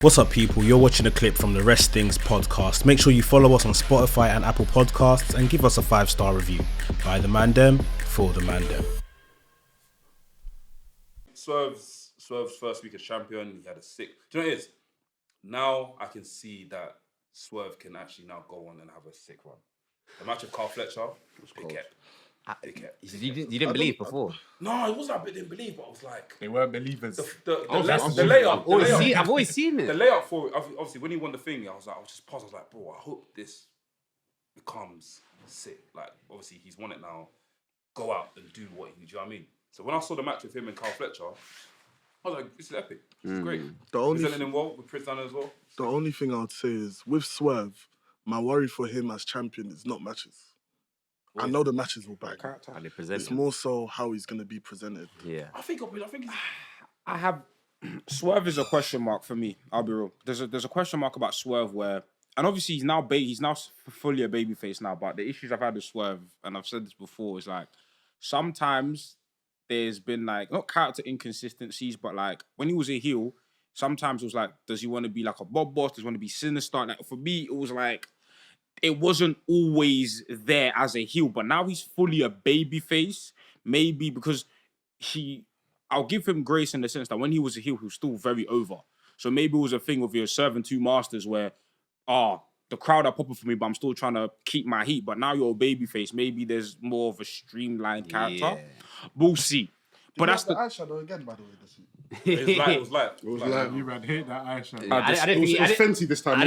What's up, people? You're watching a clip from the WRESTHINGS podcast. Make sure you follow us on Spotify and Apple Podcasts and give us a 5-star review. By the Mandem, for the Mandem. Swerve's first week as champion, he had a sick... Do you know what it is? Now I can see that Swerve can actually now go on and have a sick run. The match with Carl Fletcher, they kept. You didn't believe before? No, it wasn't I didn't believe, but I was like... They weren't believers. The layup. I've always seen it. The layup for it, obviously, when he won the thing, I was just paused. I was like, bro, I hope this becomes sick. Like, obviously, he's won it now. Go out and do what do you know what I mean? So when I saw the match with him and Carl Fletcher, I was like, this is epic. This is great. Presenting him well with Prince Danner as well. The only thing I would say is, with Swerve, my worry for him as champion is not matches. I know the matches will back. It's more so how he's going to be presented. Yeah. I think I have Swerve is a question mark for me. I'll be real. There's a question mark about Swerve where, and obviously he's now fully a babyface now. But the issues I've had with Swerve, and I've said this before, is like sometimes there's been like not character inconsistencies, but like when he was a heel, sometimes it was like, does he want to be like a Bob Boss? Does he want to be sinister? Like for me, it was like. It wasn't always there as a heel, but now he's fully a babyface. Maybe because I'll give him grace in the sense that when he was a heel, he was still very over. So maybe it was a thing of you're serving two masters where, the crowd are popping for me, but I'm still trying to keep my heat. But now you're a babyface. Maybe there's more of a streamlined character. Yeah. We'll see. But that's the eyeshadow again, by the way, this week. It was light. You man hate that eyeshadow. It was Fenty this time. I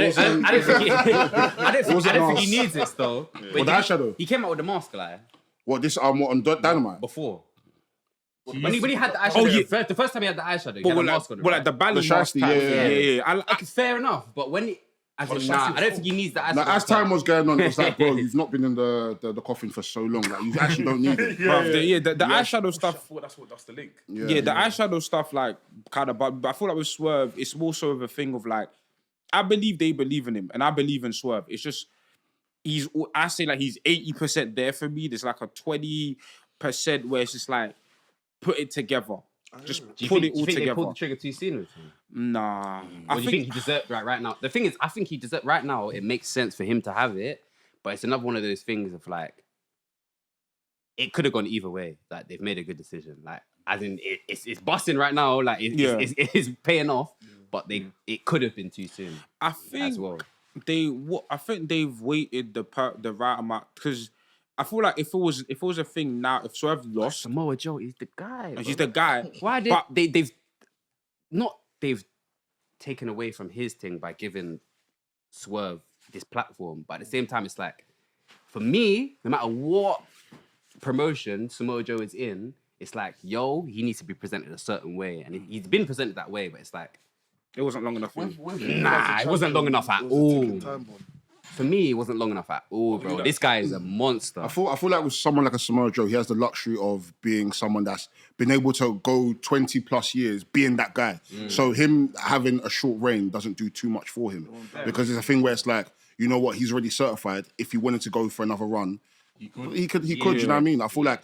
didn't think he needs this though. What, the eyeshadow? He came out with the mask, like. What, this on Dynamite? Before. When he had the eyeshadow, the first time he had the eyeshadow, he had a mask on. Well, like the Bally mask. Yeah. Fair enough, but when I don't think he needs the eyeshadow. As time was going on, it was like, bro, you've not been in the coffin for so long. Like, you actually don't need it. The eyeshadow stuff. That's the link. The eyeshadow stuff, like, kind of, but I feel like with Swerve, it's more so of a thing of like, I believe they believe in him, and I believe in Swerve. It's just, I say like he's 80% there for me. There's like a 20% where it's just like, put it together. Just put it all together. They pulled the trigger too soon with him? Nah. I think he deserved right now. The thing is, I think he deserved right now. It makes sense for him to have it, but it's another one of those things of like, it could have gone either way. Like they've made a good decision. Like as in, it's busting right now. Like it's paying off, but it could have been too soon. I think as well. I think they've waited the right amount because. I feel like if it was a thing now, if Swerve lost, Samoa Joe is the guy. He's the guy. Why they've taken away from his thing by giving Swerve this platform, but at the same time, it's like for me, no matter what promotion Samoa Joe is in, it's like he needs to be presented a certain way, and he's been presented that way, but it's like it wasn't long enough. It wasn't long enough at all. For me, it wasn't long enough at all, bro. This guy is a monster. I feel like with someone like a Samoa Joe, he has the luxury of being someone that's been able to go 20 plus years being that guy. So him having a short reign doesn't do too much for him. Because it's a thing where it's like, you know what, he's already certified. If he wanted to go for another run, he could, you know what I mean? I feel like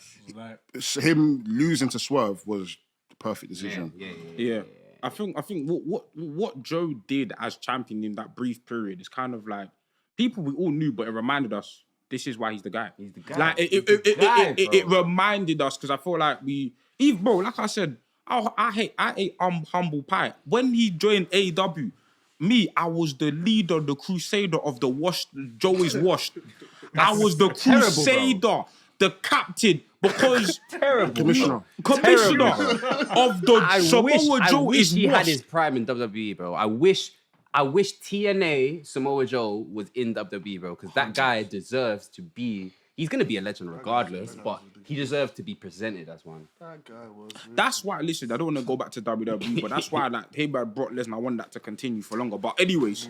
him losing to Swerve was the perfect decision. Yeah. I think what Joe did as champion in that brief period is kind of like, people we all knew, but it reminded us this is why he's the guy. He's the guy. Like it reminded us because I feel like bro. Like I said, I hate humble pie. When he joined AEW, I was the leader, the crusader of the washed. Joe is washed. I was the crusader, the captain, because commissioner of the Samoa Joe. I wish he had his prime in WWE, bro. I wish TNA Samoa Joe was in WWE, bro, because that guy deserves to be. He's gonna be a legend regardless, but he deserves to be presented as one. That guy was. That's why. Listen, I don't want to go back to WWE, but that's why like him and Brock Lesnar, I want that to continue for longer. But anyways,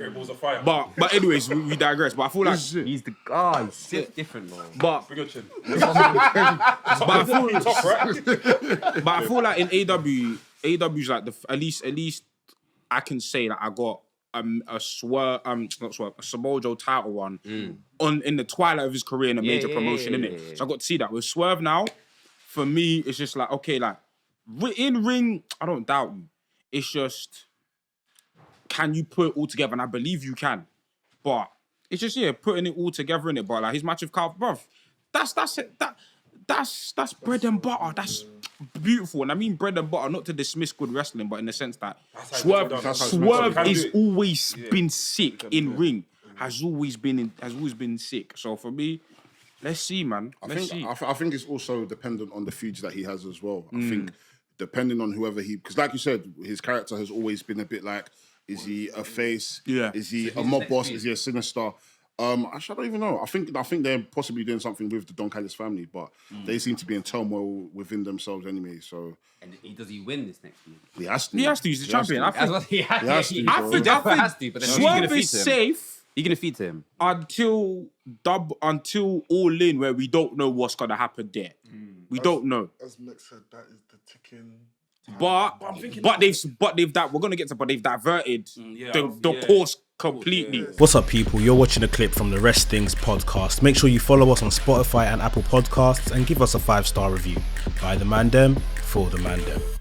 but anyways, we digress. But I feel like he's the guy. He's different, bro. But I feel like in AW's like at least I can say that I got. A Samoa Joe title run in the twilight of his career in a major promotion, innit? So I got to see that. With Swerve now, for me, it's just like, okay, like, in ring, I don't doubt you. It's just, can you put it all together? And I believe you can. But it's just, putting it all together in it. But like his match with Carl, bruv, that's it. That's bread and butter. That's beautiful. And I mean bread and butter, not to dismiss good wrestling, but in the sense that Swerve is always been sick in ring. Has always been sick. So for me, let's see, man. I think it's also dependent on the feuds that he has as well. I think depending on whoever because like you said, his character has always been a bit like, is he a face? Yeah. Is he a mob boss? Is he a sinister? Actually, I don't even know. I think they're possibly doing something with the Don Callis family, but they seem to be in turmoil within themselves anyway. So, and does he win this next week? He has to. He has to. He's the champion. I think He I think but then Swerve is safe. You're gonna feed to him until All In, where we don't know what's gonna happen there. We don't know. As Mick said, that is the ticking. But they've diverted the course completely. What's up, people? You're watching a clip from the WRESTHINGS podcast. Make sure you follow us on Spotify and Apple Podcasts and give us a 5-star review. By the Mandem, for the Mandem.